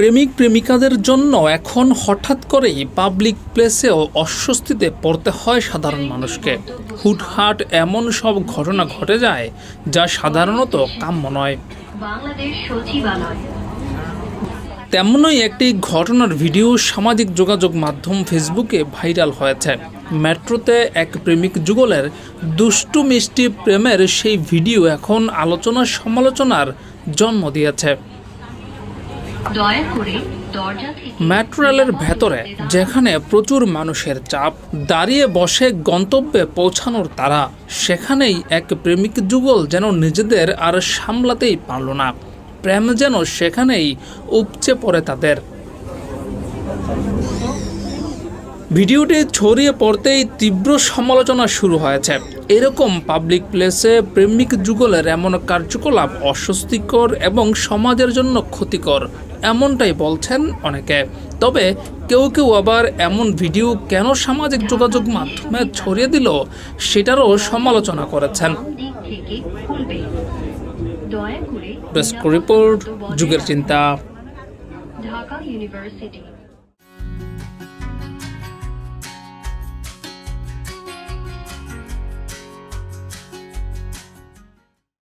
প্রেমিক প্রেমিকাদের জন্য এখন হঠাৎ করেই পাবলিক প্লেসেও অস্বস্তিতে পড়তে হয় সাধারণ মানুষকে। হুটহাট এমন সব ঘটনা ঘটে যায় যা সাধারণত কাম্য নয়। তেমনই একটি ঘটনার ভিডিও সামাজিক যোগাযোগ মাধ্যম ফেসবুকে ভাইরাল হয়েছে। মেট্রোতে এক প্রেমিক যুগলের দুষ্টু মিষ্টি প্রেমের সেই ভিডিও এখন আলোচনা সমালোচনার জন্ম দিয়েছে। মেট্রো রেলের ভেতরে যেখানে প্রচুর মানুষের চাপ, দাঁড়িয়ে বসে গন্তব্যে পৌঁছানোর তারা, সেখানেই এক প্রেমিক যুগল যেন নিজেদের আর সামলাতেই পারল না। প্রেম যেন সেখানেই উপচে পড়ে তাদের। ভিডিওটি ছড়িয়ে পড়তেই তীব্র সমালোচনা শুরু হয়েছে। এরকম পাবলিক প্লেসে প্রেমিক যুগলের এমন কার্যকলাপ অস্বস্তিকর এবং সমাজের জন্য ক্ষতিকর, এমনটাই বলছেন অনেকে। তবে কেউ কেউ আবার এমন ভিডিও কেন সামাজিক যোগাযোগ মাধ্যমে ছড়িয়ে দিল সেটারও সমালোচনা করেছেন। ডেস্ক রিপোর্ট, যুগের চিন্তা।